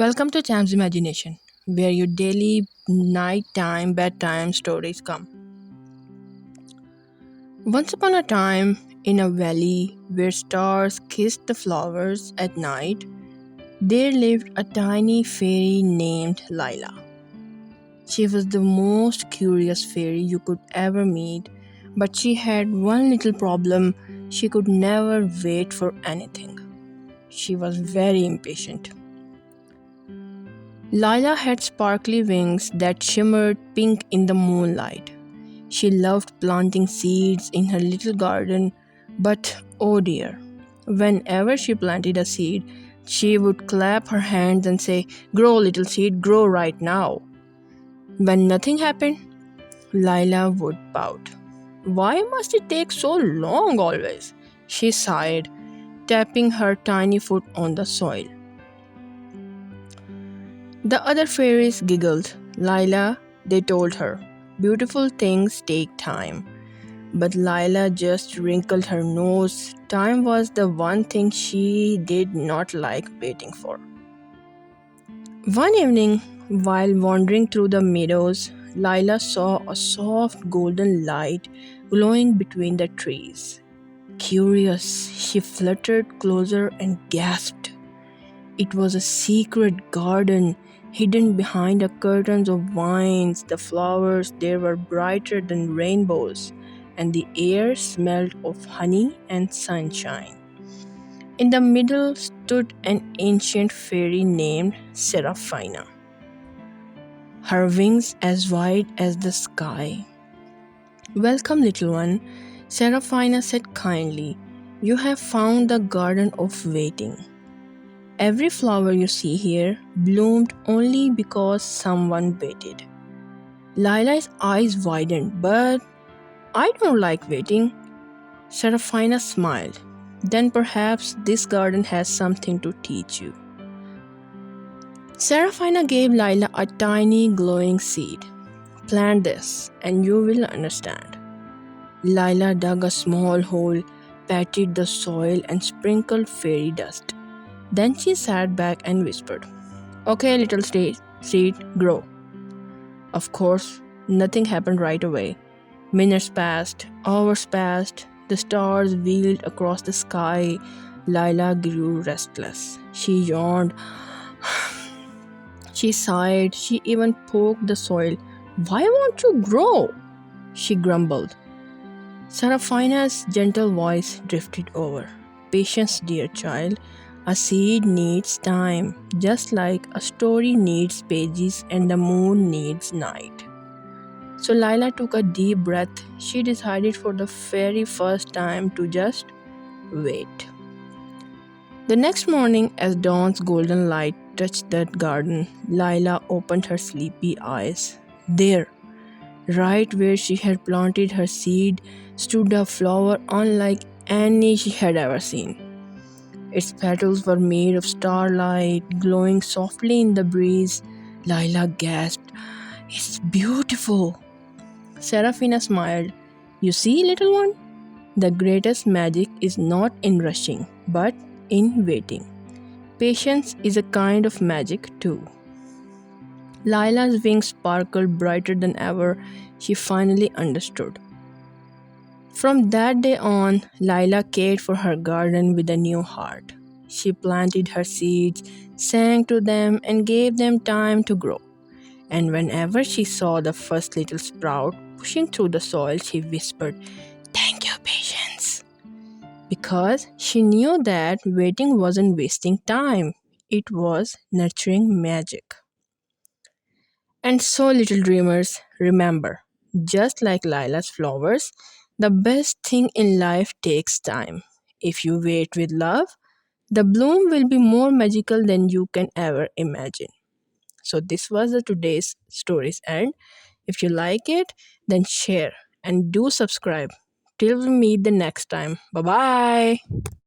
Welcome to Cham's Imagination, where your daily nighttime bedtime stories come. Once upon a time, in a valley where stars kissed the flowers at night, there lived a tiny fairy named Lila. She was the most curious fairy you could ever meet, but she had one little problem: she could never wait for anything. She was very impatient. Lila had sparkly wings that shimmered pink in the moonlight. She loved planting seeds in her little garden, but oh dear, whenever she planted a seed, she would clap her hands and say, "Grow, little seed, grow right now." When nothing happened, Lila would pout. "Why must it take so long always?" She sighed, tapping her tiny foot on the soil. The other fairies giggled. "Lila," they told her, "beautiful things take time." But Lila just wrinkled her nose. Time was the one thing she did not like waiting for. One evening, while wandering through the meadows, Lila saw a soft golden light glowing between the trees. Curious, she fluttered closer and gasped. It was a secret garden hidden behind the curtains of vines. The flowers there were brighter than rainbows, and the air smelled of honey and sunshine. In the middle stood an ancient fairy named Seraphina, her wings as wide as the sky. "Welcome, little one," Seraphina said kindly. "You have found the garden of waiting. Every flower you see here bloomed only because someone waited." Lila's eyes widened. "But I don't like waiting." Seraphina smiled. "Then perhaps this garden has something to teach you." Seraphina gave Lila a tiny glowing seed. "Plant this and you will understand." Lila dug a small hole, patted the soil, and sprinkled fairy dust. Then she sat back and whispered, "Okay, little seed, grow." Of course, nothing happened right away. Minutes passed, hours passed, the stars wheeled across the sky. Lila grew restless. She yawned, she sighed, she even poked the soil. "Why won't you grow?" she grumbled. Seraphina's gentle voice drifted over. "Patience, dear child. A seed needs time, just like a story needs pages and the moon needs night." So Lila took a deep breath. She decided for the very first time to just wait. The next morning, as dawn's golden light touched the garden, Lila opened her sleepy eyes. There, right where she had planted her seed, stood a flower unlike any she had ever seen. Its petals were made of starlight, glowing softly in the breeze. Lila gasped, "It's beautiful." Seraphina smiled. "You see, little one, the greatest magic is not in rushing, but in waiting. Patience is a kind of magic too." Lila's wings sparkled brighter than ever. She finally understood. From that day on, Lila cared for her garden with a new heart. She planted her seeds, sang to them, and gave them time to grow. And whenever she saw the first little sprout pushing through the soil, she whispered, "Thank you, patience." Because she knew that waiting wasn't wasting time, it was nurturing magic. And so, little dreamers, remember, just like Lila's flowers, the best thing in life takes time. If you wait with love, the bloom will be more magical than you can ever imagine. So, this was the today's story's end. If you like it, then share and do subscribe. Till we meet the next time. Bye bye.